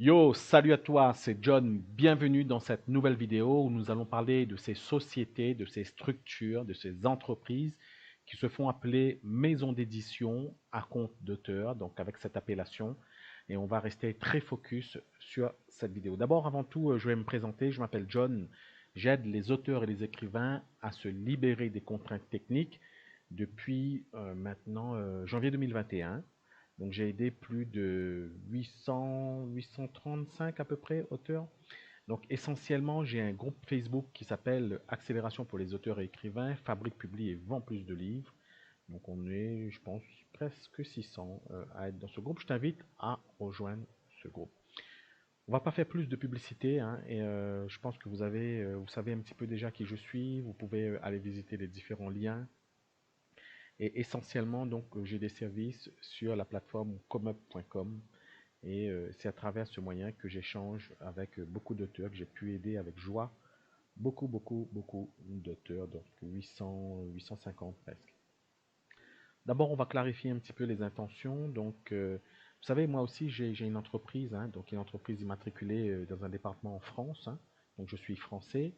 Yo, salut à toi, c'est John. Bienvenue dans cette nouvelle vidéo où nous allons parler de ces sociétés, de ces structures, de ces entreprises qui se font appeler maisons d'édition à compte d'auteur, donc avec cette appellation. Et on va rester très focus sur cette vidéo. D'abord, avant tout, je vais me présenter. Je m'appelle John. J'aide les auteurs et les écrivains à se libérer des contraintes techniques depuis maintenant janvier 2021. Donc j'ai aidé plus de 835 à peu près auteurs. Donc essentiellement, j'ai un groupe Facebook qui s'appelle Accélération pour les auteurs et écrivains, fabrique, publie et vend plus de livres. Donc on est, je pense, presque 600 à être dans ce groupe. Je t'invite à rejoindre ce groupe. On va pas faire plus de publicité, hein, et je pense que vous savez un petit peu déjà qui je suis. Vous pouvez aller visiter les différents liens. Et essentiellement, donc, j'ai des services sur la plateforme comup.com. Et c'est à travers ce moyen que j'échange avec beaucoup d'auteurs que j'ai pu aider avec joie. Beaucoup d'auteurs, donc 850 presque. D'abord, on va clarifier un petit peu les intentions. Donc, vous savez, moi aussi, j'ai une entreprise, hein, donc une entreprise immatriculée dans un département en France. Hein. Donc, je suis français.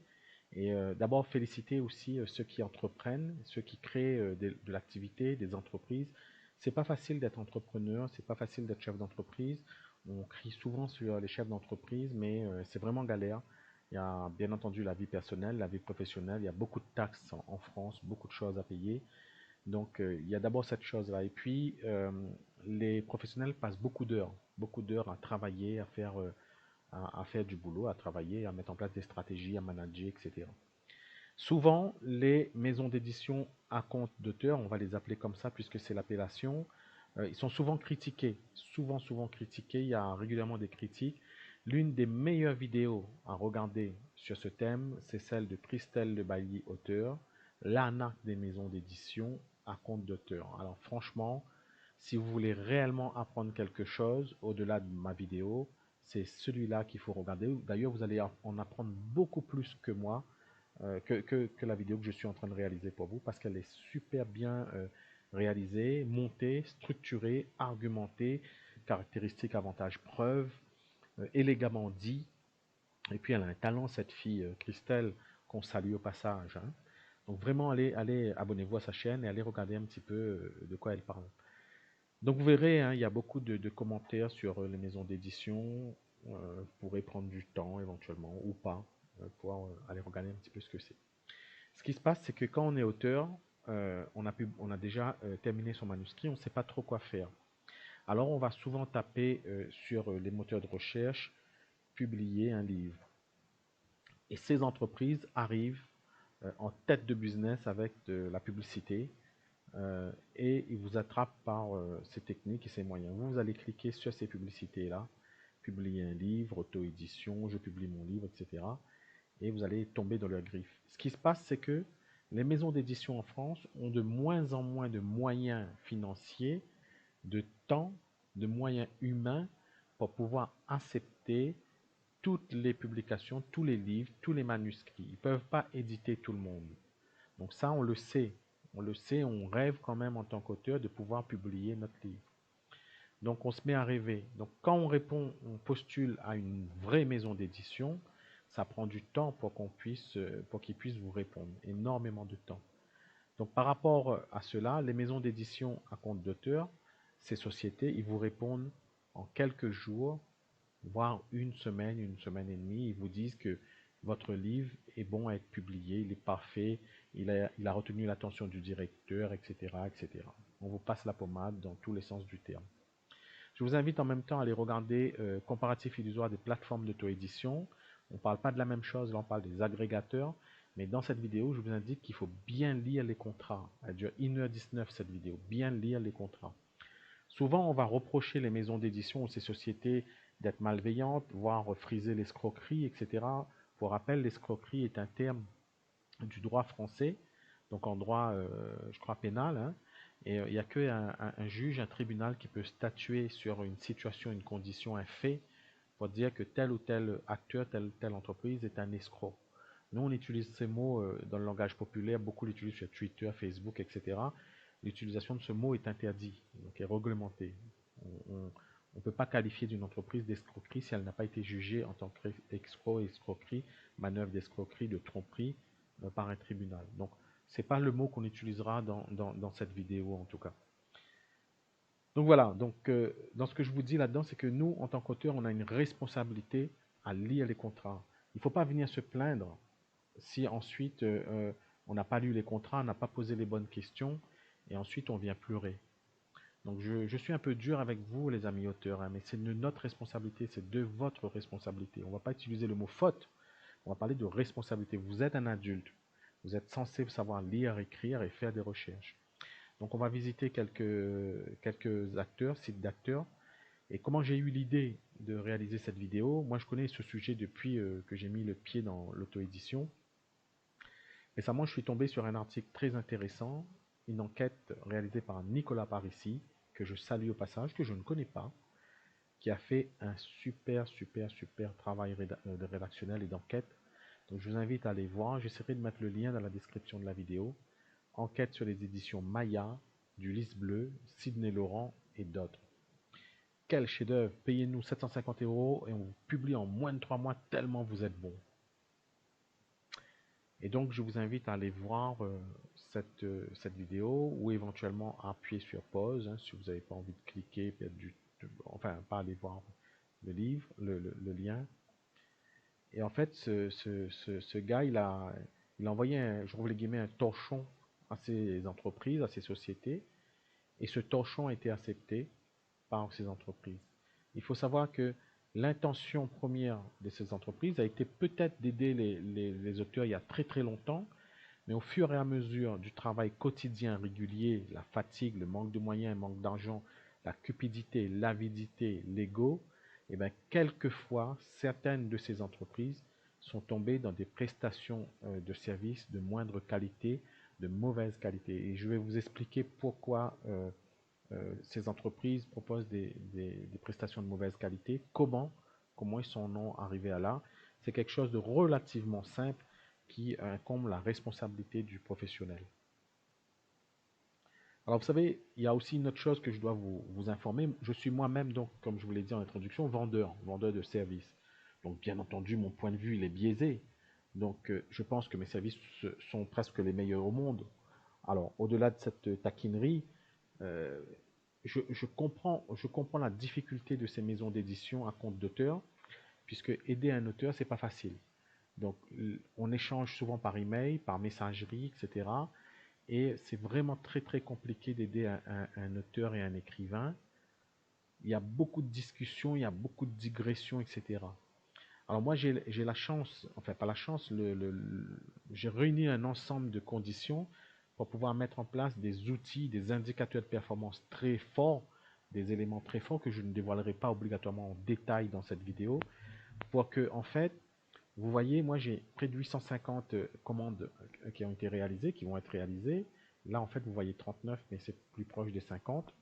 Et d'abord, féliciter aussi ceux qui entreprennent, ceux qui créent de l'activité, des entreprises. C'est pas facile d'être entrepreneur, c'est pas facile d'être chef d'entreprise. On crie souvent sur les chefs d'entreprise, mais c'est vraiment galère. Il y a bien entendu la vie personnelle, la vie professionnelle. Il y a beaucoup de taxes en France, beaucoup de choses à payer. Donc, il y a d'abord cette chose-là. Et puis, les professionnels passent beaucoup d'heures à travailler, à faire du boulot, à travailler, à mettre en place des stratégies, à manager, etc. Souvent, les maisons d'édition à compte d'auteur, on va les appeler comme ça puisque c'est l'appellation, ils sont souvent critiqués, souvent critiqués, il y a régulièrement des critiques. L'une des meilleures vidéos à regarder sur ce thème, c'est celle de Christelle Le Bailly, auteur, l'arnaque des maisons d'édition à compte d'auteur. Alors franchement, si vous voulez réellement apprendre quelque chose au-delà de ma vidéo, c'est celui-là qu'il faut regarder. D'ailleurs, vous allez en apprendre beaucoup plus que moi que la vidéo que je suis en train de réaliser pour vous parce qu'elle est super bien réalisée, montée, structurée, argumentée, caractéristiques, avantages, preuves, élégamment dit. Et puis elle a un talent, cette fille, Christelle, qu'on salue au passage. Hein. Donc vraiment, allez abonnez-vous à sa chaîne et allez regarder un petit peu de quoi elle parle. Donc vous verrez, hein, il y a beaucoup de commentaires sur les maisons d'édition. Vous pourrez prendre du temps éventuellement ou pas pour aller regarder un petit peu ce que c'est. Ce qui se passe, c'est que quand on est auteur, on a déjà terminé son manuscrit, on ne sait pas trop quoi faire. Alors on va souvent taper sur les moteurs de recherche, publier un livre. Et ces entreprises arrivent en tête de business avec de la publicité et ils vous attrapent par ces techniques et ces moyens. Vous allez cliquer sur ces publicités-là, publier un livre, auto-édition, je publie mon livre, etc. Et vous allez tomber dans leur griffe. Ce qui se passe, c'est que les maisons d'édition en France ont de moins en moins de moyens financiers, de temps, de moyens humains pour pouvoir accepter toutes les publications, tous les livres, tous les manuscrits. Ils ne peuvent pas éditer tout le monde. Donc ça, on le sait. On le sait, on rêve quand même en tant qu'auteur de pouvoir publier notre livre. Donc on se met à rêver. Donc quand on répond, on postule à une vraie maison d'édition, ça prend du temps pour qu'ils puissent vous répondre, énormément de temps. Donc par rapport à cela, les maisons d'édition à compte d'auteur, ces sociétés, ils vous répondent en quelques jours, voire une semaine et demie. Ils vous disent que votre livre est bon à être publié, il est parfait, il a retenu l'attention du directeur, etc., etc. On vous passe la pommade dans tous les sens du terme. Je vous invite en même temps à aller regarder comparatif illusoire des plateformes d'auto-édition. On ne parle pas de la même chose, là on parle des agrégateurs. Mais dans cette vidéo, je vous indique qu'il faut bien lire les contrats. Elle dure 1h19 cette vidéo. Bien lire les contrats. Souvent, on va reprocher les maisons d'édition ou ces sociétés d'être malveillantes, voire friser l'escroquerie, etc. Pour rappel, l'escroquerie est un terme du droit français, donc en droit, je crois, pénal. Hein, et il n'y a qu'un juge, un tribunal qui peut statuer sur une situation, une condition, un fait, pour dire que tel ou tel acteur, telle ou telle entreprise est un escroc. Nous, on utilise ces mots dans le langage populaire, beaucoup l'utilisent sur Twitter, Facebook, etc. L'utilisation de ce mot est interdite, donc est réglementée. On, On ne peut pas qualifier d'une entreprise d'escroquerie si elle n'a pas été jugée en tant qu'escroc, escroquerie, manœuvre d'escroquerie, de tromperie par un tribunal. Donc, ce n'est pas le mot qu'on utilisera dans cette vidéo en tout cas. Donc voilà, dans ce que je vous dis là-dedans, c'est que nous, en tant qu'auteur, on a une responsabilité à lire les contrats. Il ne faut pas venir se plaindre si ensuite on n'a pas lu les contrats, on n'a pas posé les bonnes questions, et ensuite on vient pleurer. Donc je suis un peu dur avec vous, les amis auteurs, hein, mais c'est de notre responsabilité, c'est de votre responsabilité. On ne va pas utiliser le mot faute, on va parler de responsabilité. Vous êtes un adulte, vous êtes censé savoir lire, écrire et faire des recherches. Donc on va visiter quelques acteurs, sites d'acteurs. Et comment j'ai eu l'idée de réaliser cette vidéo? Moi je connais ce sujet depuis que j'ai mis le pied dans l'auto-édition. Récemment je suis tombé sur un article très intéressant, une enquête réalisée par Nicolas Parisi, que je salue au passage, que je ne connais pas, qui a fait un super travail de rédactionnel et d'enquête. Donc je vous invite à aller voir, j'essaierai de mettre le lien dans la description de la vidéo. Enquête sur les éditions Maya, du Lys Bleu, Sidney Laurent et d'autres. Quel chef-d'œuvre! Payez-nous 750 € et on vous publie en moins de 3 mois tellement vous êtes bon. Et donc je vous invite à aller voir cette vidéo ou éventuellement à appuyer sur pause hein, si vous n'avez pas envie de cliquer, enfin pas aller voir le livre, le lien. Et en fait ce gars il a envoyé je rouvre les guillemets, un torchon à ces entreprises, à ces sociétés, et ce torchon a été accepté par ces entreprises. Il faut savoir que l'intention première de ces entreprises a été peut-être d'aider les auteurs il y a très longtemps, mais au fur et à mesure du travail quotidien régulier, la fatigue, le manque de moyens, le manque d'argent, la cupidité, l'avidité, l'ego, et bien quelquefois certaines de ces entreprises sont tombées dans des prestations de services de moindre qualité, de mauvaise qualité. Et je vais vous expliquer pourquoi ces entreprises proposent des prestations de mauvaise qualité. Comment ils sont arrivés à là? C'est quelque chose de relativement simple qui incombe la responsabilité du professionnel. Alors vous savez, il y a aussi une autre chose que je dois vous informer. Je suis moi-même, donc, comme je vous l'ai dit en introduction, vendeur de services. Donc bien entendu, mon point de vue, il est biaisé. Donc je pense que mes services sont presque les meilleurs au monde. Alors au-delà de cette taquinerie, je comprends la difficulté de ces maisons d'édition à compte d'auteur, puisque aider un auteur, c'est pas facile. Donc, on échange souvent par email, par messagerie, etc. Et c'est vraiment très compliqué d'aider un auteur et un écrivain. Il y a beaucoup de discussions, il y a beaucoup de digressions, etc. Alors moi, j'ai la chance, enfin pas la chance, j'ai réuni un ensemble de conditions pour pouvoir mettre en place des outils, des indicateurs de performance très forts, des éléments très forts que je ne dévoilerai pas obligatoirement en détail dans cette vidéo, pour que, en fait, vous voyez, moi j'ai près de 850 commandes qui ont été réalisées, qui vont être réalisées. Là, en fait, vous voyez 39, mais c'est plus proche des 50.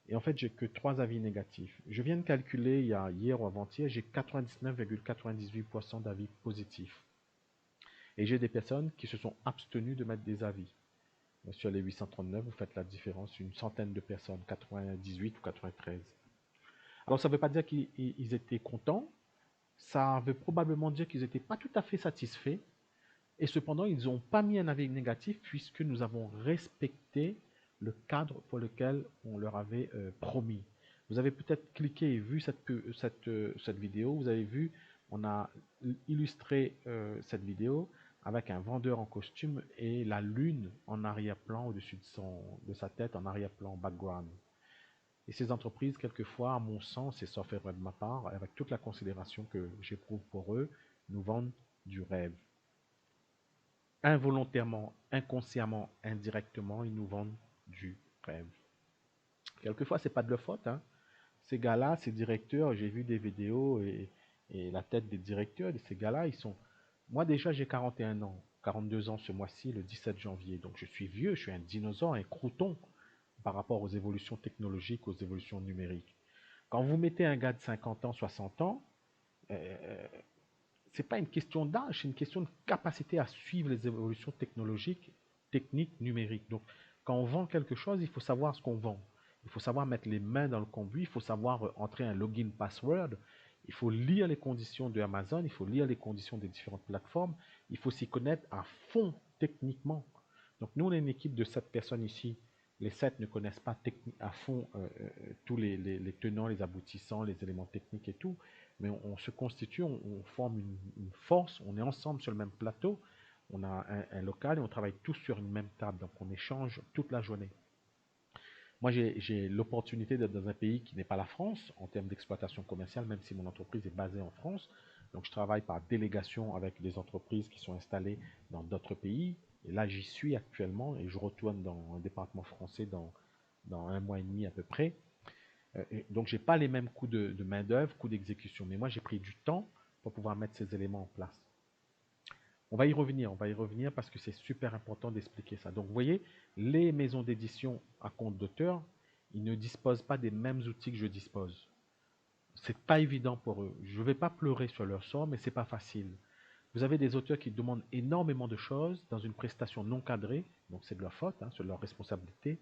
Et en fait, j'ai que 3 avis négatifs. Je viens de calculer, il y a hier ou avant-hier, j'ai 99,98% d'avis positifs. Et j'ai des personnes qui se sont abstenues de mettre des avis. Sur les 839, vous faites la différence, une centaine de personnes, 98 ou 93. Alors ça ne veut pas dire qu'ils étaient contents, ça veut probablement dire qu'ils n'étaient pas tout à fait satisfaits, et cependant ils n'ont pas mis un avis négatif puisque nous avons respecté le cadre pour lequel on leur avait promis. Vous avez peut-être cliqué et vu cette vidéo, vous avez vu, on a illustré cette vidéo avec un vendeur en costume et la lune en arrière-plan au-dessus de sa tête, en arrière-plan, background. Et ces entreprises, quelquefois, à mon sens, et sauf erreur de ma part, avec toute la considération que j'éprouve pour eux, nous vendent du rêve. Involontairement, inconsciemment, indirectement, ils nous vendent du rêve. Quelquefois, c'est pas de leur faute. Hein. Ces gars-là, ces directeurs, j'ai vu des vidéos et la tête des directeurs de ces gars-là, ils sont... Moi déjà, j'ai 41 ans, 42 ans ce mois-ci, le 17 janvier. Donc je suis vieux, je suis un dinosaure, un crouton par rapport aux évolutions technologiques, aux évolutions numériques. Quand vous mettez un gars de 50 ans, 60 ans, c'est pas une question d'âge, c'est une question de capacité à suivre les évolutions technologiques, techniques, numériques. Donc, quand on vend quelque chose, il faut savoir ce qu'on vend. Il faut savoir mettre les mains dans le cambouis, il faut savoir entrer un login password, il faut lire les conditions de Amazon, il faut lire les conditions des différentes plateformes, il faut s'y connaître à fond techniquement. Donc nous, on est une équipe de 7 personnes ici. Les 7 ne connaissent pas à fond tous les tenants, les aboutissants, les éléments techniques et tout, mais on se constitue, on forme une force, on est ensemble sur le même plateau, on a un local et on travaille tous sur une même table, donc on échange toute la journée. Moi, j'ai l'opportunité d'être dans un pays qui n'est pas la France en termes d'exploitation commerciale, même si mon entreprise est basée en France. Donc, je travaille par délégation avec des entreprises qui sont installées dans d'autres pays. Et là, j'y suis actuellement et je retourne dans un département français dans un mois et demi à peu près. Donc, je n'ai pas les mêmes coûts de main-d'œuvre, coûts d'exécution. Mais moi, j'ai pris du temps pour pouvoir mettre ces éléments en place. On va y revenir parce que c'est super important d'expliquer ça. Donc, vous voyez, les maisons d'édition à compte d'auteur, ils ne disposent pas des mêmes outils que je dispose. C'est pas évident pour eux. Je ne vais pas pleurer sur leur sort, mais c'est pas facile. Vous avez des auteurs qui demandent énormément de choses dans une prestation non cadrée, donc c'est de leur faute, hein, c'est de leur responsabilité.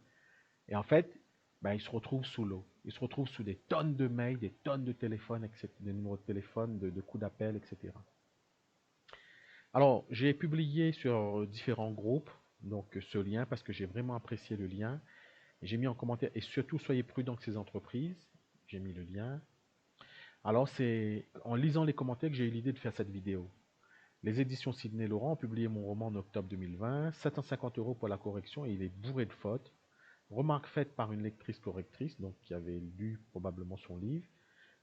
Et en fait, ben, ils se retrouvent sous l'eau. Ils se retrouvent sous des tonnes de mails, des tonnes de téléphones, etc., de numéros de téléphone, de coups d'appel, etc. Alors, j'ai publié sur différents groupes, donc ce lien, parce que j'ai vraiment apprécié le lien. J'ai mis en commentaire, et surtout, soyez prudents avec ces entreprises. J'ai mis le lien. Alors, c'est en lisant les commentaires que j'ai eu l'idée de faire cette vidéo. Les éditions Sidney Laurent ont publié mon roman en octobre 2020, 750 € pour la correction, et il est bourré de fautes. Remarque faite par une lectrice correctrice, donc qui avait lu probablement son livre.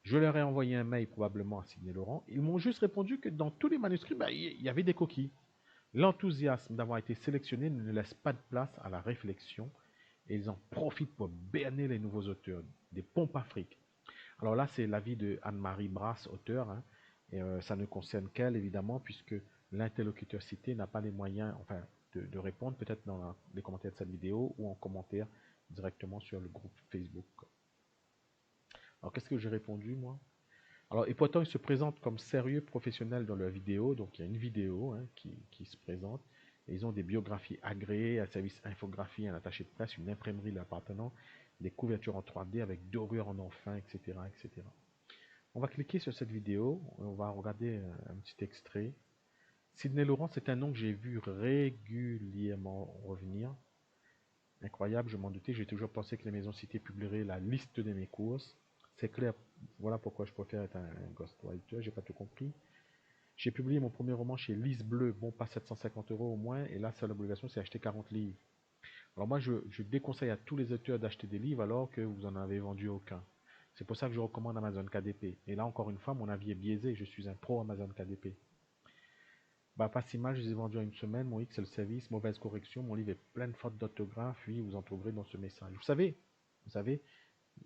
Je leur ai envoyé un mail probablement à Sidney Laurent. Ils m'ont juste répondu que dans tous les manuscrits, ben, il y avait des coquilles. L'enthousiasme d'avoir été sélectionné ne laisse pas de place à la réflexion et ils en profitent pour berner les nouveaux auteurs, des pompes afriques. Alors là, c'est l'avis de Anne-Marie Brasse, auteur, hein, et ça ne concerne qu'elle évidemment, puisque l'interlocuteur cité n'a pas les moyens enfin, de répondre, peut-être dans les commentaires de cette vidéo ou en commentaire directement sur le groupe Facebook. Alors qu'est-ce que j'ai répondu moi? Alors, et pourtant, ils se présentent comme sérieux professionnels dans leur vidéo. Donc, il y a une vidéo hein, qui se présente. Et ils ont des biographies agréées, un service infographie, un attaché de presse, une imprimerie leur appartenant, des couvertures en 3D avec dorures en enfin, etc., etc. On va cliquer sur cette vidéo. On va regarder un petit extrait. Sidney Laurent, c'est un nom que j'ai vu régulièrement revenir. Incroyable, je m'en doutais. J'ai toujours pensé que les maisons citées publieraient la liste de mes courses. C'est clair, voilà pourquoi je préfère être un ghostwriter, j'ai pas tout compris. J'ai publié mon premier roman chez Lise Bleu, bon pas 750 € au moins, et là seule obligation c'est acheter 40 livres. Alors moi je déconseille à tous les auteurs d'acheter des livres alors que vous en avez vendu aucun. C'est pour ça que je recommande Amazon KDP. Et là encore une fois, mon avis est biaisé, je suis un pro Amazon KDP. Bah pas si mal, je les ai vendus en une semaine, mon X c'est le service, mauvaise correction, mon livre est plein de fautes d'orthographe, oui vous en trouverez dans ce message. Vous savez,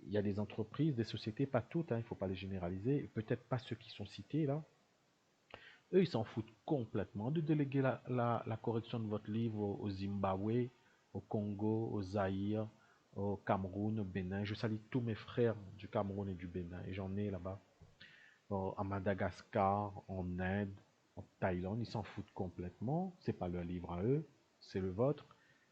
il y a des entreprises, des sociétés, pas toutes, hein, il ne faut pas les généraliser, peut-être pas ceux qui sont cités là. Eux, ils s'en foutent complètement de déléguer la correction de votre livre au Zimbabwe, au Congo, au Zaïre, au Cameroun, au Bénin. Je salue tous mes frères du Cameroun et du Bénin, et j'en ai là-bas. À Madagascar, en Inde, en Thaïlande, ils s'en foutent complètement. C'est pas leur livre à eux, c'est le vôtre.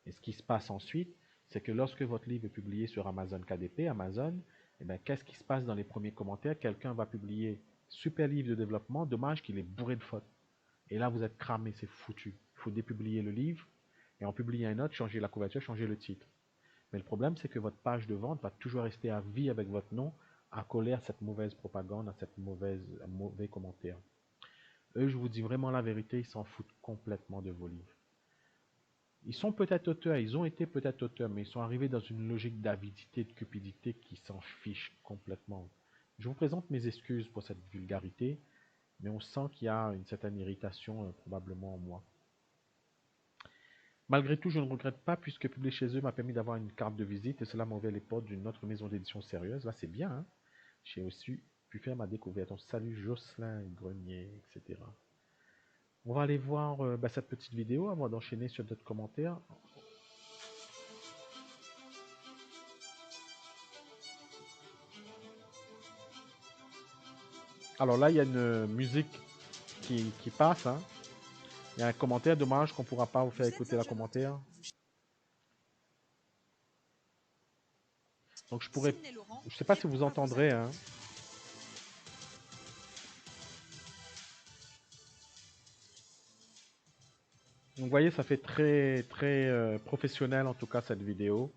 Et ce qui se passe ensuite, c'est que lorsque votre livre est publié sur Amazon KDP, Amazon, eh bien, qu'est-ce qui se passe dans les premiers commentaires? Quelqu'un va publier super livre de développement, dommage qu'il est bourré de fautes. Et là, vous êtes cramé, c'est foutu. Il faut dépublier le livre et en publier un autre, changer la couverture, changer le titre. Mais le problème, c'est que votre page de vente va toujours rester à vie avec votre nom, accolé à cette mauvaise propagande, à cette mauvais commentaire. Eux, je vous dis vraiment la vérité, ils s'en foutent complètement de vos livres. Ils sont peut-être auteurs, ils ont été peut-être auteurs, mais ils sont arrivés dans une logique d'avidité, de cupidité qui s'en fiche complètement. Je vous présente mes excuses pour cette vulgarité, mais on sent qu'il y a une certaine irritation probablement en moi. Malgré tout, je ne regrette pas puisque publier chez eux m'a permis d'avoir une carte de visite et cela m'a ouvert les portes d'une autre maison d'édition sérieuse. Là, c'est bien. Hein, j'ai aussi pu faire ma découverte. Donc, salut Jocelyn Grenier, etc. On va aller voir cette petite vidéo avant d'enchaîner sur d'autres commentaires. Alors là, il y a une musique qui passe. Hein. Il y a un commentaire. Dommage qu'on ne pourra pas vous faire écouter la commentaire. Donc je pourrais, Sidney Laurent je sais pas si vous répond à vos entendrez, hein. attentes. Donc vous voyez, ça fait très très professionnel en tout cas cette vidéo.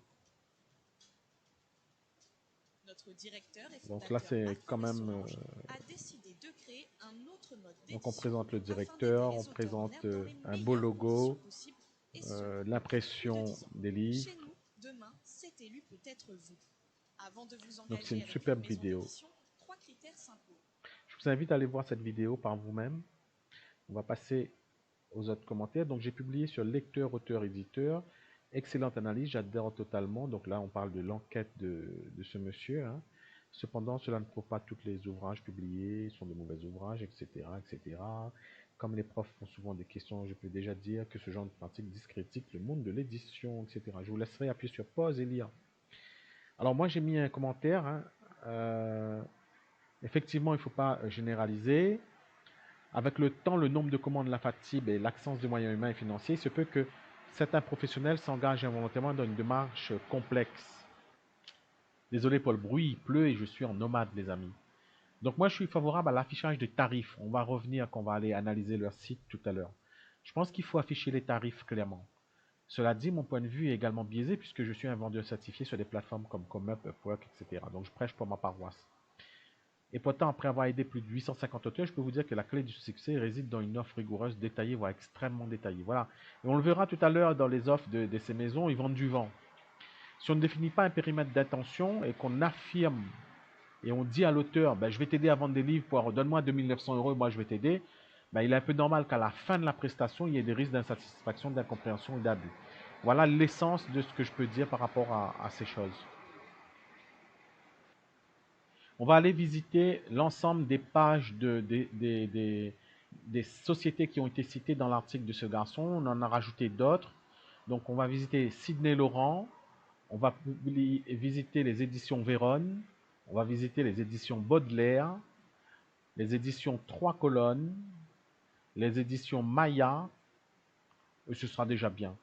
Notre directeur et Donc là fondateur c'est quand Marc-Maurice même, Solange a décidé de créer un autre mode donc on d'édition présente le afin d'aider directeur, on les auteurs en présente herbe dans les un beau meilleures conditions logo, possibles, et ce, depuis plus de l'impression 10 ans. des livres. Chez nous, demain, cet élu peut être vous. Avant de vous Donc c'est engager une avec une superbe maison vidéo. d'édition, 3 critères s'imposent. Je vous invite à aller voir cette vidéo par vous-même. On va passer aux autres commentaires. Donc j'ai publié sur lecteur, auteur, éditeur. Excellente analyse, j'adhère totalement. Donc là, on parle de l'enquête de ce monsieur, hein. Cependant, cela ne prouve pas tous les ouvrages publiés sont de mauvais ouvrages, etc., etc. Comme les profs font souvent des questions, je peux déjà dire que ce genre de pratique discrédite le monde de l'édition, etc. Je vous laisserai appuyer sur pause et lire. Alors moi, j'ai mis un commentaire, hein. Effectivement, il ne faut pas généraliser. Avec le temps, le nombre de commandes, la fatigue et l'absence de moyens humains et financiers, il se peut que certains professionnels s'engagent involontairement dans une démarche complexe. Désolé pour le bruit, il pleut et je suis en nomade, les amis. Donc moi, je suis favorable à l'affichage des tarifs. On va revenir quand on va aller analyser leur site tout à l'heure. Je pense qu'il faut afficher les tarifs clairement. Cela dit, mon point de vue est également biaisé puisque je suis un vendeur certifié sur des plateformes comme Comup, Upwork, etc. Donc je prêche pour ma paroisse. Et pourtant, après avoir aidé plus de 850 auteurs, je peux vous dire que la clé du succès réside dans une offre rigoureuse, détaillée, voire extrêmement détaillée. Voilà. Et on le verra tout à l'heure dans les offres de ces maisons, ils vendent du vent. Si on ne définit pas un périmètre d'attention et qu'on affirme et on dit à l'auteur, ben, je vais t'aider à vendre des livres, pour donne-moi 2900 euros et moi je vais t'aider, ben, il est un peu normal qu'à la fin de la prestation, il y ait des risques d'insatisfaction, d'incompréhension et d'abus. Voilà l'essence de ce que je peux dire par rapport à ces choses. On va aller visiter l'ensemble des pages des sociétés qui ont été citées dans l'article de ce garçon. On en a rajouté d'autres. Donc on va visiter Sidney Laurent, on va visiter les éditions Véronne, on va visiter les éditions Baudelaire, les éditions Trois Colonnes, les éditions Maya, et ce sera déjà bien.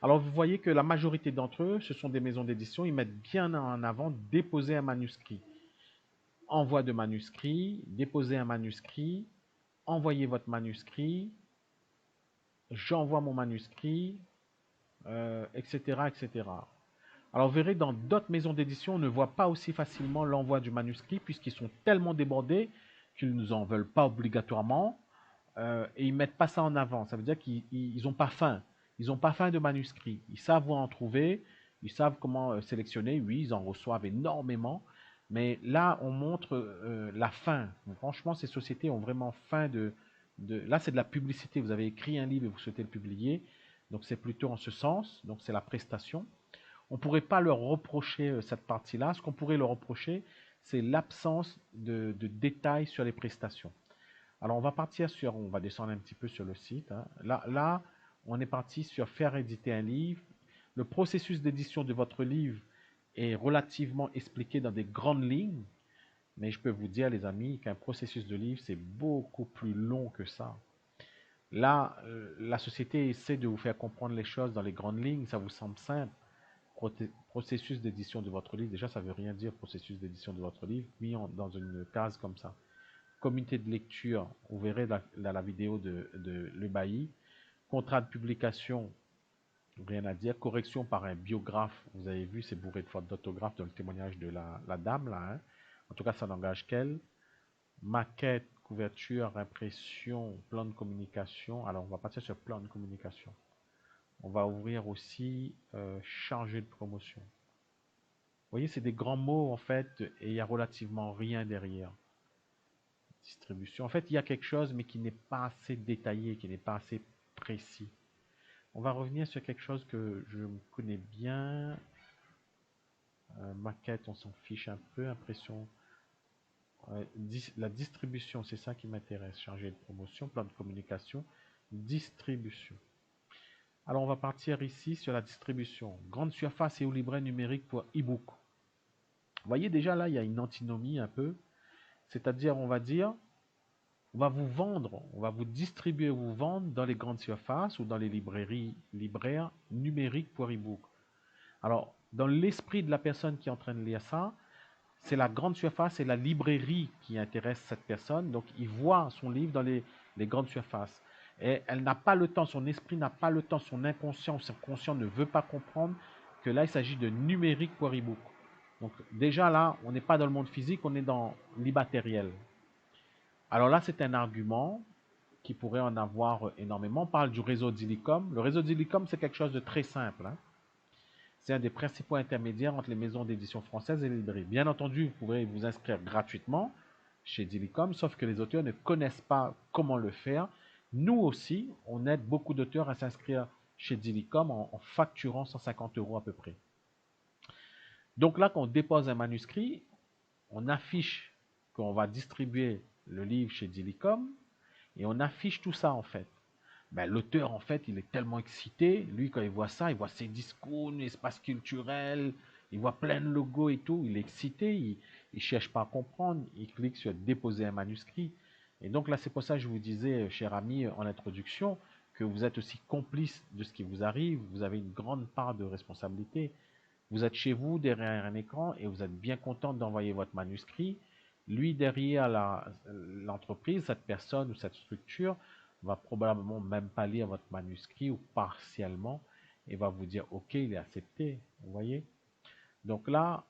Alors vous voyez que la majorité d'entre eux, ce sont des maisons d'édition, ils mettent bien en avant déposer un manuscrit. Envoi de manuscrit, déposer un manuscrit, envoyez votre manuscrit, j'envoie mon manuscrit, etc., etc. Alors vous verrez, dans d'autres maisons d'édition, on ne voit pas aussi facilement l'envoi du manuscrit puisqu'ils sont tellement débordés qu'ils ne nous en veulent pas obligatoirement et ils ne mettent pas ça en avant. Ça veut dire qu'ils n'ont pas faim. Ils n'ont pas faim de manuscrits. Ils savent où en trouver, ils savent comment sélectionner. Oui, ils en reçoivent énormément. Mais là, on montre la faim. Franchement, ces sociétés ont vraiment faim Là, c'est de la publicité. Vous avez écrit un livre et vous souhaitez le publier. Donc, c'est plutôt en ce sens. Donc, c'est la prestation. On ne pourrait pas leur reprocher cette partie-là. Ce qu'on pourrait leur reprocher, c'est l'absence de détails sur les prestations. Alors, on va descendre un petit peu sur le site, hein. Là, on est parti sur faire éditer un livre. Le processus d'édition de votre livre est relativement expliqué dans des grandes lignes, mais je peux vous dire, les amis, qu'un processus de livre, c'est beaucoup plus long que ça. Là, la société essaie de vous faire comprendre les choses dans les grandes lignes, ça vous semble simple. Processus d'édition de votre livre, déjà, ça ne veut rien dire, processus d'édition de votre livre, mis dans une case comme ça. Comité de lecture, vous verrez dans la vidéo de Le Bailly. Contrat de publication, rien à dire. Correction par un biographe, vous avez vu, c'est bourré de fautes d'orthographe dans le témoignage de la dame, là, hein. En tout cas, ça n'engage qu'elle. Maquette, couverture, impression, plan de communication. Alors, on va passer sur plan de communication. On va ouvrir aussi chargé de promotion. Vous voyez, c'est des grands mots, en fait, et il y a relativement rien derrière. Distribution. En fait, il y a quelque chose, mais qui n'est pas assez détaillé, qui n'est pas assez précis. On va revenir sur quelque chose que je connais bien. Maquette, on s'en fiche un peu. Impression. La distribution, c'est ça qui m'intéresse. Chargé de promotion, plan de communication, distribution. Alors, on va partir ici sur la distribution. Grande surface et ou livret numérique pour e-book. Vous voyez déjà là, il y a une antinomie un peu. C'est-à-dire, on va dire, on va vous vendre, on va vous distribuer, vous vendre dans les grandes surfaces ou dans les libraires numériques pour e-book. Alors, dans l'esprit de la personne qui est en train de lire ça, c'est la grande surface et la librairie qui intéresse cette personne. Donc, il voit son livre dans les grandes surfaces. Et elle n'a pas le temps, son esprit n'a pas le temps, son inconscient, son conscient ne veut pas comprendre que là, il s'agit de numérique pour e-book. Donc, déjà là, on n'est pas dans le monde physique, on est dans l'immatériel. Alors là, c'est un argument qui pourrait en avoir énormément. On parle du réseau d'Illicom. Le réseau d'Illicom, c'est quelque chose de très simple, hein. C'est un des principaux intermédiaires entre les maisons d'édition françaises et les librairies. Bien entendu, vous pourrez vous inscrire gratuitement chez Dilicom, sauf que les auteurs ne connaissent pas comment le faire. Nous aussi, on aide beaucoup d'auteurs à s'inscrire chez Dilicom en facturant 150 € à peu près. Donc là, quand on dépose un manuscrit, on affiche qu'on va distribuer le livre chez Dilicom et on affiche tout ça en fait. Ben, l'auteur, en fait, il est tellement excité. Lui, quand il voit ça, il voit ses discours, espace culturel, il voit plein de logos et tout. Il est excité, il ne cherche pas à comprendre. Il clique sur déposer un manuscrit. Et donc là, c'est pour ça que je vous disais, cher ami, en introduction, que vous êtes aussi complice de ce qui vous arrive. Vous avez une grande part de responsabilité. Vous êtes chez vous, derrière un écran, et vous êtes bien content d'envoyer votre manuscrit. Lui, derrière l'entreprise, cette personne ou cette structure, va probablement même pas lire votre manuscrit ou partiellement et va vous dire OK, il est accepté. Vous voyez? Donc là,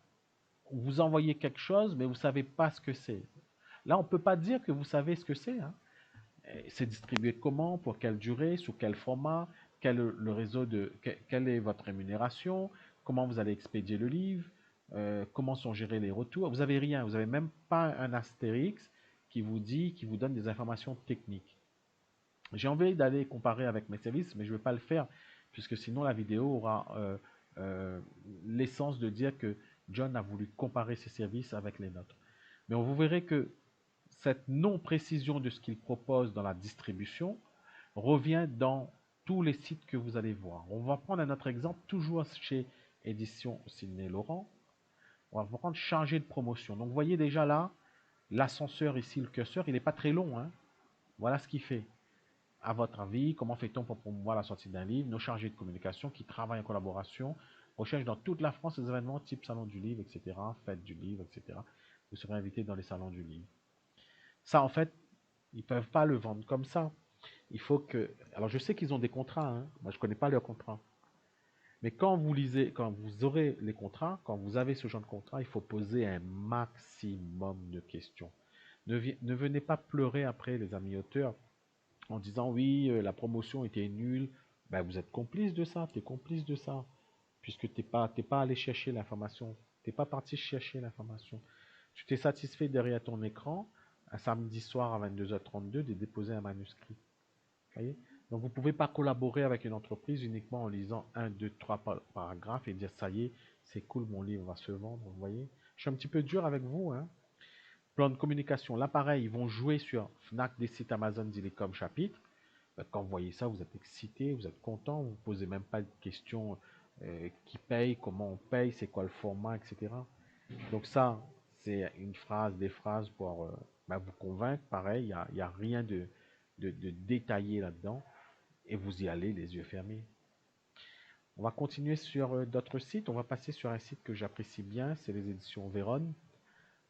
vous envoyez quelque chose, mais vous ne savez pas ce que c'est. Là, on ne peut pas dire que vous savez ce que c'est, hein. C'est distribué comment, pour quelle durée, sous quel format, quel est le réseau quelle est votre rémunération, comment vous allez expédier le livre, comment sont gérés les retours. Vous n'avez rien, vous n'avez même pas un astérix qui vous donne des informations techniques. J'ai envie d'aller comparer avec mes services, mais je ne vais pas le faire, puisque sinon la vidéo aura l'essence de dire que John a voulu comparer ses services avec les nôtres. Mais vous verrez que cette non-précision de ce qu'il propose dans la distribution revient dans tous les sites que vous allez voir. On va prendre un autre exemple, toujours chez Édition Sidney Laurent. On va prendre chargé de promotion. Donc vous voyez déjà là, l'ascenseur ici, le curseur, il n'est pas très long, hein. Voilà ce qu'il fait. À votre avis, comment fait-on pour promouvoir la sortie d'un livre? Nos chargés de communication qui travaillent en collaboration recherchent dans toute la France des événements type salon du livre, etc., fête du livre, etc. Vous serez invité dans les salons du livre. Ça, en fait, ils ne peuvent pas le vendre comme ça. Il faut que... Alors, je sais qu'ils ont des contrats, hein. Moi, je ne connais pas leurs contrats. Mais quand vous lisez, quand vous aurez les contrats, quand vous avez ce genre de contrat, il faut poser un maximum de questions. Ne venez pas pleurer après, les amis auteurs, en disant oui, la promotion était nulle. Ben, vous êtes complice de ça, tu es complice de ça, puisque tu n'es pas allé chercher l'information, tu n'es pas parti chercher l'information. Tu t'es satisfait derrière ton écran, un samedi soir à 22h32, de déposer un manuscrit. Voyez. Donc vous ne pouvez pas collaborer avec une entreprise uniquement en lisant 1, 2, 3 paragraphes et dire ça y est, c'est cool, mon livre va se vendre. Vous voyez. Je suis un petit peu dur avec vous, hein. Plan de communication. Là, pareil, ils vont jouer sur Fnac, des sites Amazon, Dilecom, chapitre. Quand vous voyez ça, vous êtes excité, vous êtes content, vous ne posez même pas de questions qui paye, comment on paye, c'est quoi le format, etc. Donc ça, c'est une phrase, des phrases pour vous convaincre. Pareil, il n'y a rien de détaillé là-dedans. Et vous y allez les yeux fermés. On va continuer sur d'autres sites. On va passer sur un site que j'apprécie bien, c'est les éditions Véronne.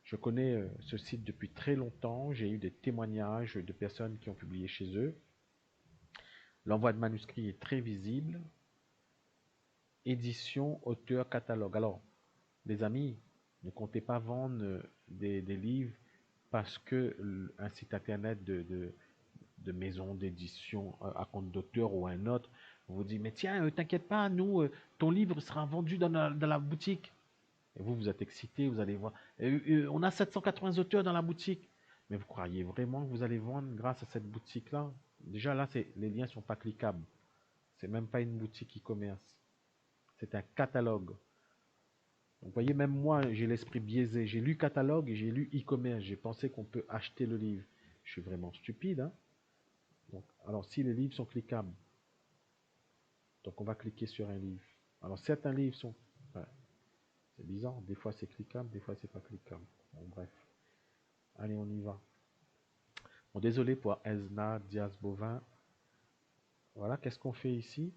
Je connais ce site depuis très longtemps. J'ai eu des témoignages de personnes qui ont publié chez eux. L'envoi de manuscrits est très visible. Édition, auteur, catalogue. Alors, les amis, ne comptez pas vendre des livres parce que un site internet de maison d'édition à compte d'auteur ou un autre vous dit mais tiens, t'inquiète pas, nous, ton livre sera vendu dans la boutique. Et vous êtes excité, vous allez voir. On a 780 auteurs dans la boutique. Mais vous croyez vraiment que vous allez vendre grâce à cette boutique-là? Déjà là, les liens ne sont pas cliquables. C'est même pas une boutique e-commerce. C'est un catalogue. Donc, vous voyez, même moi, j'ai l'esprit biaisé. J'ai lu catalogue et j'ai lu e-commerce. J'ai pensé qu'on peut acheter le livre. Je suis vraiment stupide, hein? Donc, alors, si les livres sont cliquables, donc on va cliquer sur un livre. Alors, certains livres sont... Ouais, c'est bizarre. Des fois, c'est cliquable, des fois, c'est pas cliquable. Bon, bref. Allez, on y va. Bon, désolé pour Esna Diaz Bovin. Voilà, qu'est-ce qu'on fait ici?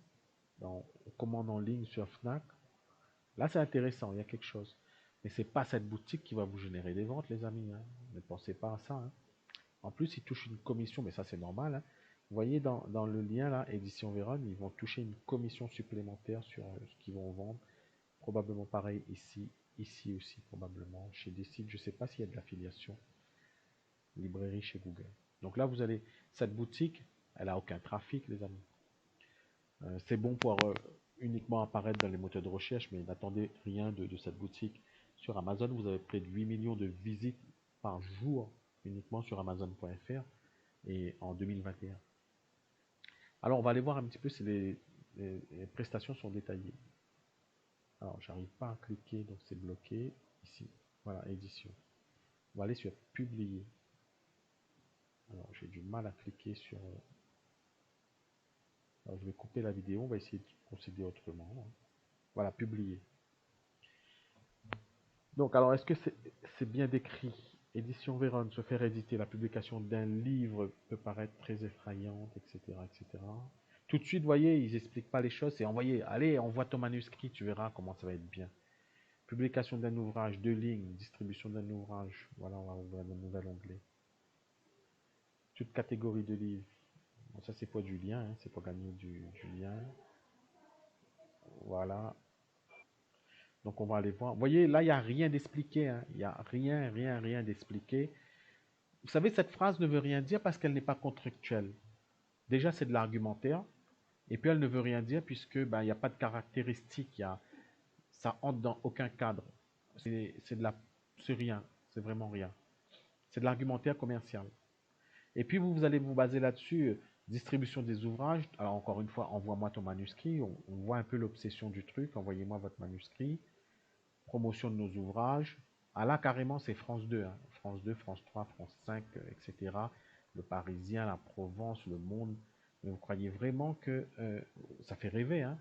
On commande en ligne sur Fnac. Là, c'est intéressant, il y a quelque chose. Mais c'est pas cette boutique qui va vous générer des ventes, les amis, hein. Ne pensez pas à ça, hein. En plus, ils touchent une commission, mais ça, c'est normal, hein. Vous voyez dans le lien, là, Édition Véronne, ils vont toucher une commission supplémentaire sur ce qu'ils vont vendre. Probablement pareil ici, ici aussi, probablement. Chez des sites, je ne sais pas s'il y a de l'affiliation. Librairie chez Google. Donc là, vous allez... Cette boutique, elle n'a aucun trafic, les amis. C'est bon pour uniquement apparaître dans les moteurs de recherche, mais n'attendez rien de cette boutique. Sur Amazon, vous avez près de 8 millions de visites par jour uniquement sur Amazon.fr et en 2021. Alors, on va aller voir un petit peu si les prestations sont détaillées. Alors, j'arrive pas à cliquer, donc c'est bloqué ici. Voilà, édition. On va aller sur publier. Alors, j'ai du mal à cliquer sur... Alors, je vais couper la vidéo, on va essayer de procéder autrement. Voilà, publier. Donc, alors, est-ce que c'est bien décrit? Édition Véronne, se faire éditer. La publication d'un livre peut paraître très effrayante, etc., etc. Tout de suite, vous voyez, ils n'expliquent pas les choses. C'est envoyer, allez, envoie ton manuscrit, tu verras comment ça va être bien. Publication d'un ouvrage, 2 lignes, distribution d'un ouvrage. Voilà, on va ouvrir un nouvel onglet. Toute catégorie de livres. Bon, ça, c'est pour du lien, hein, c'est pour gagner du lien. Voilà. Donc, on va aller voir. Vous voyez, là, il n'y a rien d'expliqué. Hein. Il n'y a rien d'expliqué. Vous savez, cette phrase ne veut rien dire parce qu'elle n'est pas contractuelle. Déjà, c'est de l'argumentaire. Et puis, elle ne veut rien dire puisque il n'y a pas de caractéristiques. Ça entre dans aucun cadre. C'est rien. C'est vraiment rien. C'est de l'argumentaire commercial. Et puis, vous allez vous baser là-dessus. Distribution des ouvrages. Alors, encore une fois, envoie-moi ton manuscrit. On voit un peu l'obsession du truc. Envoyez-moi votre manuscrit. Promotion de nos ouvrages. Ah là, carrément, c'est France 2. Hein. France 2, France 3, France 5, etc. Le Parisien, la Provence, le Monde. Mais vous croyez vraiment que ça fait rêver, hein?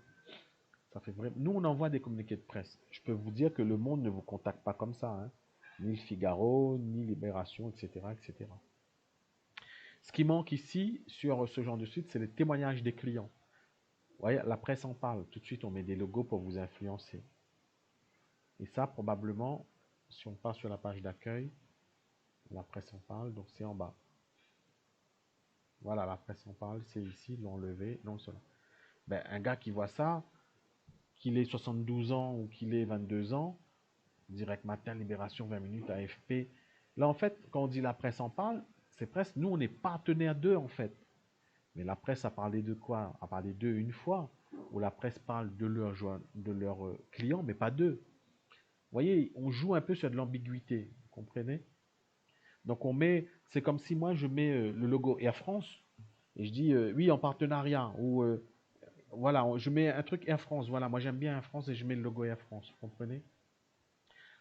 Ça fait vraiment... Nous, on envoie des communiqués de presse. Je peux vous dire que le Monde ne vous contacte pas comme ça. Hein. Ni le Figaro, ni Libération, etc., etc. Ce qui manque ici, sur ce genre de site, c'est les témoignages des clients. Vous voyez, la presse en parle. Tout de suite, on met des logos pour vous influencer. Et ça, probablement, si on part sur la page d'accueil, la presse en parle, donc c'est en bas. Voilà, la presse en parle, c'est ici, ils l'ont enlevé, non cela. Ben, un gars qui voit ça, qu'il ait 72 ans ou qu'il ait 22 ans, direct matin, Libération, 20 minutes, AFP. Là, en fait, quand on dit la presse en parle, c'est presque, nous, on est partenaires d'eux, en fait. Mais la presse a parlé de quoi? A parlé d'eux une fois, où la presse parle de leurs clients, mais pas d'eux. Vous voyez, on joue un peu sur de l'ambiguïté, vous comprenez? Donc on met, c'est comme si moi je mets le logo Air France et je dis oui en partenariat ou voilà, je mets un truc Air France. Voilà, moi j'aime bien Air France et je mets le logo Air France. Vous comprenez?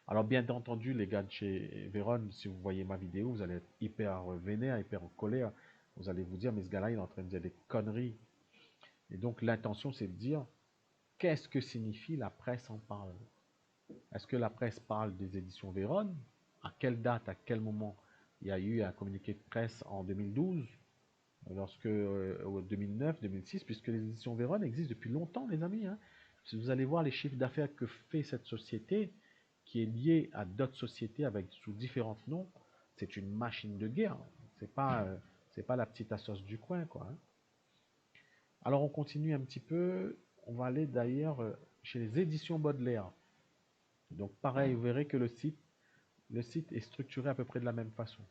Alors bien entendu les gars de chez Véronne, si vous voyez ma vidéo, vous allez être hyper vénère, hyper en colère. Vous allez vous dire mais ce gars-là il est en train de dire des conneries. Et donc l'intention c'est de dire qu'est-ce que signifie la presse en parle? Est-ce que la presse parle des éditions Véronne? À quelle date, à quel moment? Il y a eu un communiqué de presse en 2012, lorsque 2009, 2006, puisque les éditions Véronne existent depuis longtemps, les amis. Hein. Si vous allez voir les chiffres d'affaires que fait cette société, qui est liée à d'autres sociétés avec sous différents noms, c'est une machine de guerre. C'est pas la petite assoce du coin, quoi. Hein. Alors on continue un petit peu. On va aller d'ailleurs chez les éditions Baudelaire. Donc pareil, vous verrez que le site est structuré à peu près de la même façon.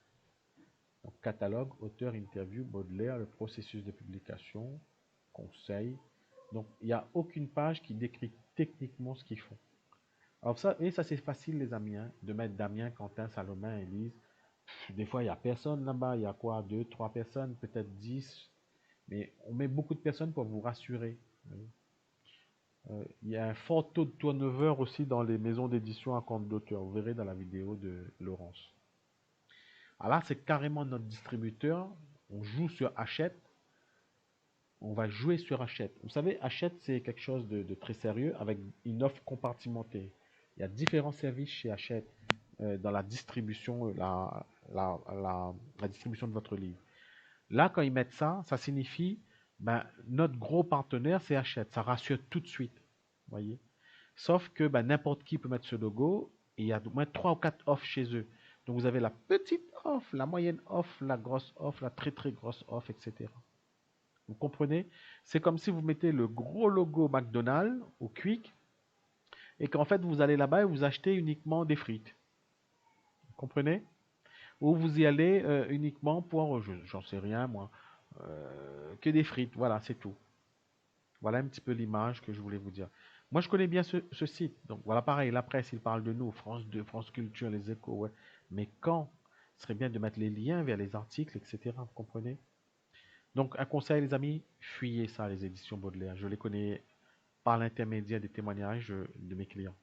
Donc catalogue, auteur, interview, Baudelaire, le processus de publication, conseil. Donc il n'y a aucune page qui décrit techniquement ce qu'ils font. Alors ça, et ça c'est facile les amis, hein, de mettre Damien, Quentin, Salomin, Élise. Des fois il n'y a personne là-bas, il y a quoi, 2, 3 personnes, peut-être 10. Mais on met beaucoup de personnes pour vous rassurer. Il y a un fort taux de turnover aussi dans les maisons d'édition à compte d'auteur. Vous verrez dans la vidéo de Laurence. Alors là, c'est carrément notre distributeur. On joue sur Hachette. On va jouer sur Hachette. Vous savez, Hachette, c'est quelque chose de très sérieux avec une offre compartimentée. Il y a différents services chez Hachette dans la distribution, la distribution de votre livre. Là, quand ils mettent ça, ça signifie, ben, notre gros partenaire, c'est Hachette. Ça rassure tout de suite. Voyez. Sauf que bah, n'importe qui peut mettre ce logo et il y a au moins 3 ou 4 offres chez eux. Donc vous avez la petite offre, la moyenne offre, la grosse offre, la très très grosse offre, etc. Vous comprenez? C'est comme si vous mettez le gros logo McDonald's ou Quick et qu'en fait vous allez là-bas et vous achetez uniquement des frites. Vous comprenez? Ou vous y allez uniquement pour, j'en sais rien moi, que des frites. Voilà, c'est tout. Voilà un petit peu l'image que je voulais vous dire. Moi, je connais bien ce site. Donc voilà, pareil, la presse, il parle de nous, France 2, France Culture, les échos, ouais. Mais quand? Ce serait bien de mettre les liens vers les articles, etc. Vous comprenez? Donc, un conseil, les amis, fuyez ça, les éditions Baudelaire. Je les connais par l'intermédiaire des témoignages de mes clients.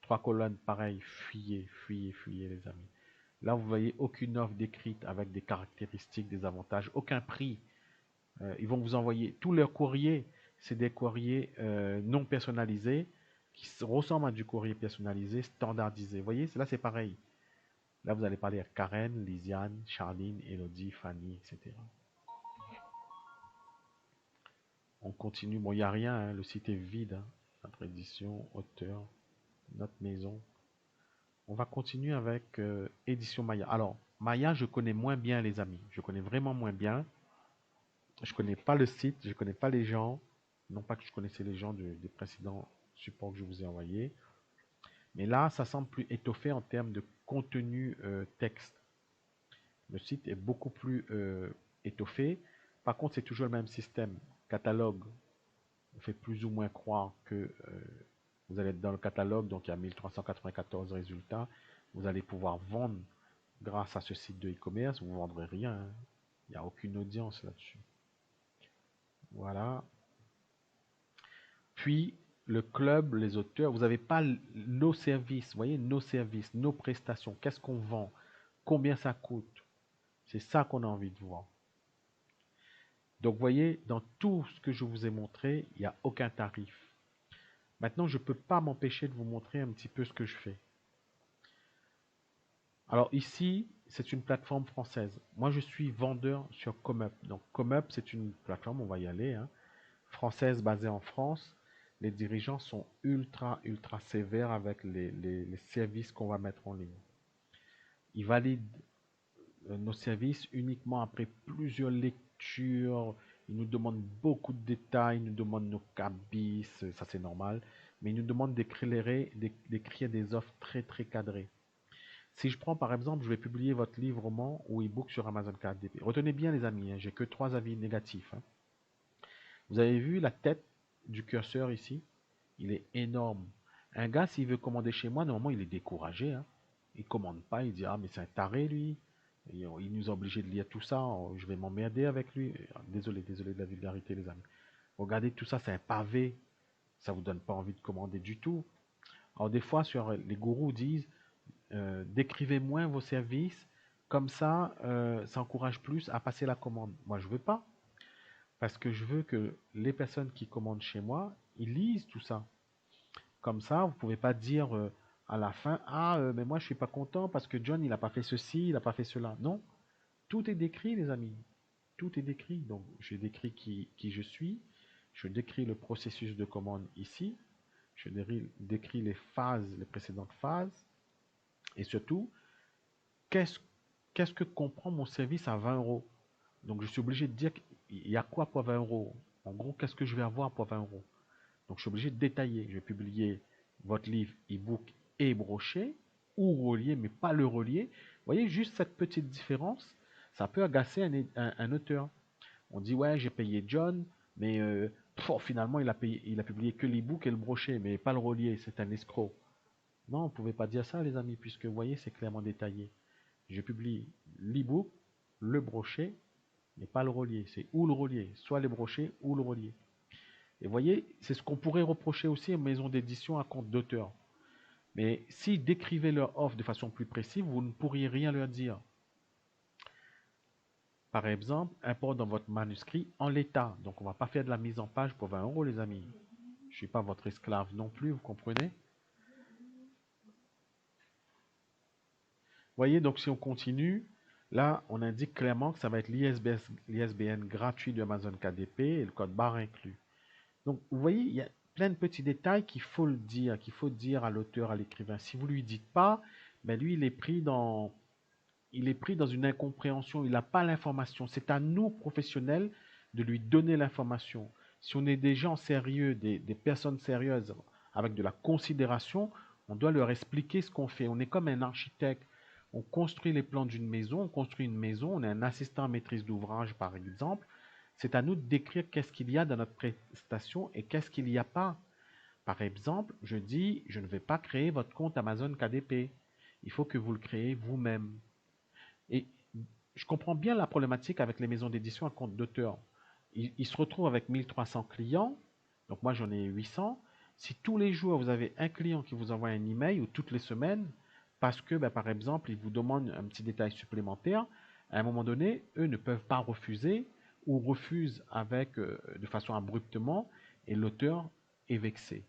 3 colonnes, pareil, fuyez, fuyez, fuyez, les amis. Là, vous voyez aucune offre décrite avec des caractéristiques, des avantages, aucun prix. Ils vont vous envoyer tous leurs courriers. C'est des courriers non personnalisés qui ressemblent à du courrier personnalisé, standardisé. Vous voyez, là, c'est pareil. Là, vous allez parler à Karen, Lisiane, Charline, Elodie, Fanny, etc. On continue. Bon, il n'y a rien, hein. Le site est vide. Hein. Notre édition, auteur, notre maison. On va continuer avec édition Maya. Alors, Maya, je connais moins bien, les amis. Je connais vraiment moins bien. Je connais pas le site, je connais pas les gens. Non pas que je connaissais les gens des précédents supports que je vous ai envoyés. Mais là, ça semble plus étoffé en termes de contenu texte. Le site est beaucoup plus étoffé. Par contre, c'est toujours le même système. Catalogue, on fait plus ou moins croire que vous allez être dans le catalogue, donc il y a 1394 résultats. Vous allez pouvoir vendre grâce à ce site de e-commerce. Vous ne vendrez rien. Hein. Il n'y a aucune audience là-dessus. Voilà. Puis, le club, les auteurs, vous n'avez pas nos services, vous voyez, nos services, nos prestations, qu'est-ce qu'on vend, combien ça coûte. C'est ça qu'on a envie de voir. Donc, vous voyez, dans tout ce que je vous ai montré, il n'y a aucun tarif. Maintenant, je ne peux pas m'empêcher de vous montrer un petit peu ce que je fais. Alors ici, c'est une plateforme française. Moi, je suis vendeur sur ComeUp. Donc, ComeUp, c'est une plateforme, on va y aller, hein, française basée en France. Les dirigeants sont ultra, ultra sévères avec les services qu'on va mettre en ligne. Ils valident nos services uniquement après plusieurs lectures. Ils nous demandent beaucoup de détails, ils nous demandent nos cabis, ça c'est normal, mais ils nous demandent d'écrire des offres très, très cadrées. Si je prends par exemple, je vais publier votre livre roman ou e-book sur Amazon KDP. Retenez bien les amis, hein, j'ai que 3 avis négatifs. Hein. Vous avez vu la tête du curseur ici? Il est énorme. Un gars, s'il veut commander chez moi, normalement, il est découragé. Hein. Il ne commande pas, il dit, ah, mais c'est un taré, lui. Il nous a obligés de lire tout ça, je vais m'emmerder avec lui. Désolé, désolé de la vulgarité, les amis. Regardez tout ça, c'est un pavé. Ça ne vous donne pas envie de commander du tout. Alors, des fois, sur les gourous disent, décrivez moins vos services, comme ça encourage plus à passer la commande. Moi, je ne veux pas. Parce que je veux que les personnes qui commandent chez moi, ils lisent tout ça. Comme ça, vous ne pouvez pas dire à la fin, ah, mais moi je ne suis pas content parce que John, il n'a pas fait ceci, il n'a pas fait cela. Non, tout est décrit, les amis. Tout est décrit. Donc, je décris qui je suis, je décris le processus de commande ici, je décris les phases, les précédentes phases, et surtout, qu'est-ce qu'est-ce que comprend mon service à 20 euros. Donc, je suis obligé de dire il y a quoi pour 20 euros. En gros, qu'est-ce que je vais avoir pour 20 euros. Donc, je suis obligé de détailler. Je vais publier votre livre e-book et broché ou relié, mais pas le relié. Vous voyez, juste cette petite différence, ça peut agacer un auteur. On dit, ouais, j'ai payé John, mais finalement, il a publié que l'e-book et le broché, mais pas le relié. C'est un escroc. Non, vous ne pouvez pas dire ça, les amis, puisque vous voyez, c'est clairement détaillé. Je publie l'e-book, le brochet, mais pas le relié. C'est ou le relié, soit les brochets ou le relié. Et vous voyez, c'est ce qu'on pourrait reprocher aussi aux maisons d'édition à compte d'auteur. Mais s'ils décrivaient leur offre de façon plus précise, vous ne pourriez rien leur dire. Par exemple, import dans votre manuscrit en l'état. Donc on ne va pas faire de la mise en page pour 20 euros, les amis. Je ne suis pas votre esclave non plus, vous comprenez? Vous voyez, donc si on continue, là, on indique clairement que ça va être l'ISBN gratuit de Amazon KDP et le code barre inclus. Donc, vous voyez, plein de petits détails qu'il faut le dire, qu'il faut dire à l'auteur, à l'écrivain. Si vous lui dites pas, ben lui, il est pris dans une incompréhension, il n'a pas l'information. C'est à nous, professionnels, de lui donner l'information. Si on est des gens sérieux, des personnes sérieuses, avec de la considération, on doit leur expliquer ce qu'on fait. On est comme un architecte. On construit les plans d'une maison, on construit une maison, on est un assistant à maîtrise d'ouvrage, par exemple. C'est à nous de décrire qu'est-ce qu'il y a dans notre prestation et qu'est-ce qu'il n'y a pas. Par exemple, je dis, je ne vais pas créer votre compte Amazon KDP. Il faut que vous le créez vous-même. Et je comprends bien la problématique avec les maisons d'édition à compte d'auteur. Ils se retrouvent avec 1300 clients, donc moi j'en ai 800. Si tous les jours vous avez un client qui vous envoie un email ou toutes les semaines, parce que par exemple il vous demande un petit détail supplémentaire, à un moment donné, eux ne peuvent pas refuser ou refusent de façon abruptement et l'auteur est vexé.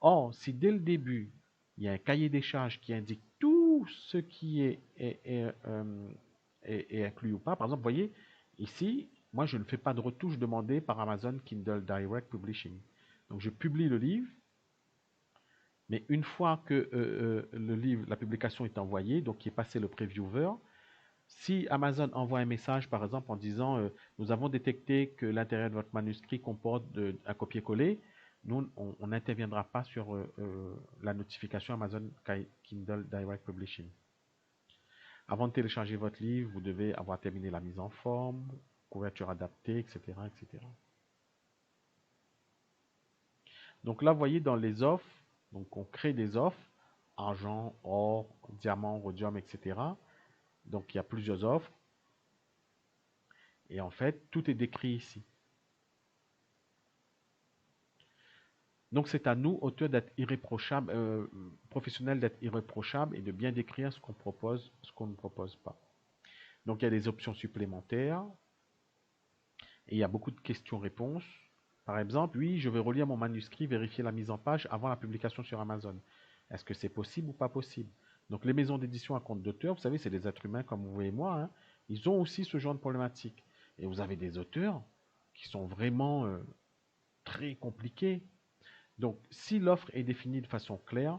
Or, si dès le début, il y a un cahier des charges qui indique tout ce qui est inclus ou pas, par exemple, vous voyez, ici, moi, je ne fais pas de retouche demandée par Amazon Kindle Direct Publishing. Donc, je publie le livre, mais une fois que le livre, la publication est envoyée, donc qui est passé le previewer, si Amazon envoie un message, par exemple, en disant nous avons détecté que l'intérieur de votre manuscrit comporte un copier-coller, nous, on n'interviendra pas sur la notification Amazon Kindle Direct Publishing. Avant de télécharger votre livre, vous devez avoir terminé la mise en forme, couverture adaptée, etc., etc. Donc là, vous voyez dans les offres, donc on crée des offres, argent, or, diamant, rhodium, etc. Donc il y a plusieurs offres. Et en fait, tout est décrit ici. Donc c'est à nous, auteurs, d'être irréprochables, professionnels d'être irréprochables et de bien décrire ce qu'on propose, ce qu'on ne propose pas. Donc il y a des options supplémentaires et il y a beaucoup de questions-réponses. Par exemple, oui, je vais relire mon manuscrit, vérifier la mise en page avant la publication sur Amazon. Est-ce que c'est possible ou pas possible? Donc les maisons d'édition à compte d'auteur, vous savez, c'est des êtres humains comme vous et moi, hein, ils ont aussi ce genre de problématique. Et vous avez des auteurs qui sont vraiment très compliqués. Donc, si l'offre est définie de façon claire,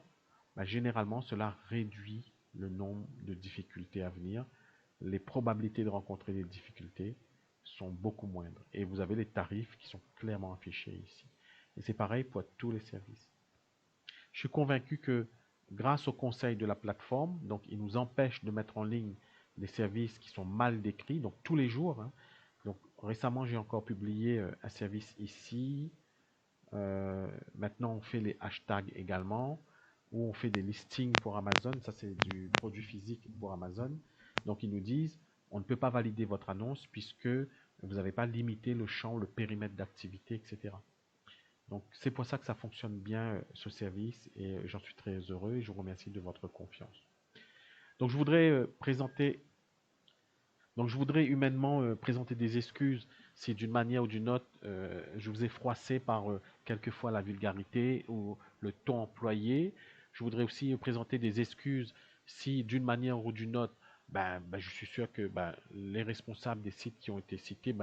généralement, cela réduit le nombre de difficultés à venir. Les probabilités de rencontrer des difficultés sont beaucoup moindres. Et vous avez les tarifs qui sont clairement affichés ici. Et c'est pareil pour tous les services. Je suis convaincu que grâce au conseil de la plateforme, donc il nous empêche de mettre en ligne des services qui sont mal décrits, donc tous les jours. Hein. Donc récemment, j'ai encore publié un service ici. Maintenant, on fait les hashtags également, ou on fait des listings pour Amazon. Ça, c'est du produit physique pour Amazon. Donc, ils nous disent, on ne peut pas valider votre annonce puisque vous n'avez pas limité le champ, le périmètre d'activité, etc. Donc, c'est pour ça que ça fonctionne bien, ce service, et j'en suis très heureux et je vous remercie de votre confiance. Donc, je voudrais présenter donc je voudrais humainement présenter des excuses si d'une manière ou d'une autre je vous ai froissé par quelquefois la vulgarité ou le ton employé. Je voudrais aussi présenter des excuses si d'une manière ou d'une autre, je suis sûr que les responsables des sites qui ont été cités,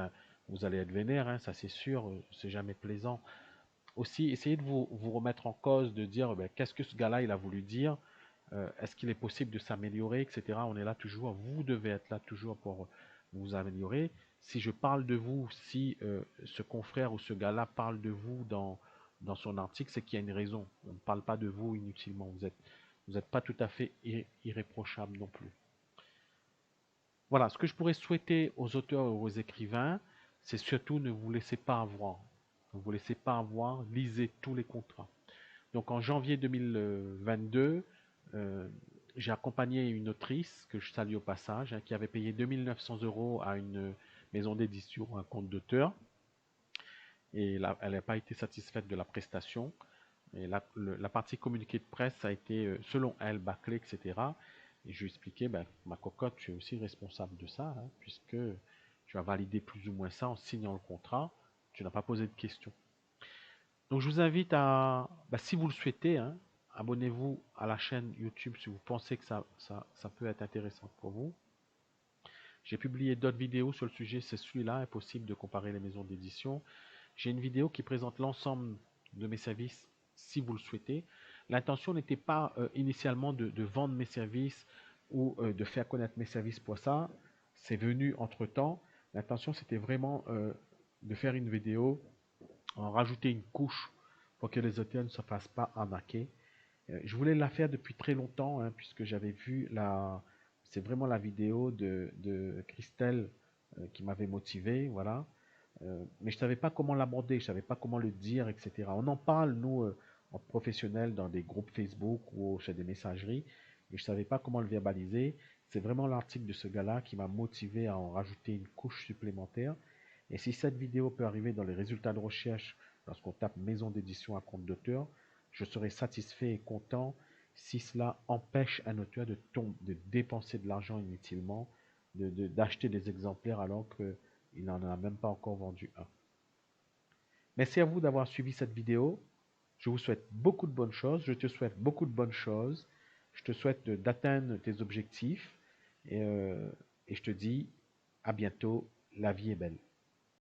vous allez être vénère, hein, ça c'est sûr, c'est jamais plaisant. Aussi, essayez de vous remettre en cause, de dire qu'est-ce que ce gars-là il a voulu dire, est-ce qu'il est possible de s'améliorer, etc. On est là toujours, vous devez être là toujours pour vous améliorer. Si je parle de vous, si ce confrère ou ce gars-là parle de vous dans son article, c'est qu'il y a une raison. On ne parle pas de vous inutilement. Vous êtes pas tout à fait irréprochable non plus. Voilà, ce que je pourrais souhaiter aux auteurs et aux écrivains, c'est surtout ne vous laissez pas avoir. Ne vous laissez pas avoir, lisez tous les contrats. Donc en janvier 2022, j'ai accompagné une autrice, que je salue au passage, hein, qui avait payé 2900 € à une maison d'édition, un compte d'auteur. Et là, elle n'a pas été satisfaite de la prestation. Et la partie communiqué de presse a été, selon elle, bâclée, etc. Et je lui ai expliqué, ma cocotte, tu es aussi responsable de ça, hein, puisque tu as validé plus ou moins ça en signant le contrat. Tu n'as pas posé de questions. Donc je vous invite à, si vous le souhaitez, hein, abonnez-vous à la chaîne YouTube si vous pensez que ça peut être intéressant pour vous. J'ai publié d'autres vidéos sur le sujet, c'est celui-là, impossible de comparer les maisons d'édition. J'ai une vidéo qui présente l'ensemble de mes services si vous le souhaitez. L'intention n'était pas initialement de vendre mes services ou de faire connaître mes services pour ça. C'est venu entre-temps. L'intention, c'était vraiment de faire une vidéo, en rajouter une couche pour que les auteurs ne se fassent pas arnaquer. Je voulais la faire depuis très longtemps, hein, puisque j'avais vu c'est vraiment la vidéo de Christelle qui m'avait motivé, voilà. Mais je savais pas comment l'aborder, je savais pas comment le dire, etc. On en parle, nous, en professionnel, dans des groupes Facebook ou chez des messageries, mais je savais pas comment le verbaliser. C'est vraiment l'article de ce gars-là qui m'a motivé à en rajouter une couche supplémentaire. Et si cette vidéo peut arriver dans les résultats de recherche lorsqu'on tape maison d'édition à compte d'auteur, je serai satisfait et content si cela empêche un auteur de dépenser de l'argent inutilement, d'acheter des exemplaires alors qu'il n'en a même pas encore vendu un. Merci à vous d'avoir suivi cette vidéo. Je vous souhaite beaucoup de bonnes choses. Je te souhaite beaucoup de bonnes choses. Je te souhaite d'atteindre tes objectifs. Et je te dis à bientôt. La vie est belle.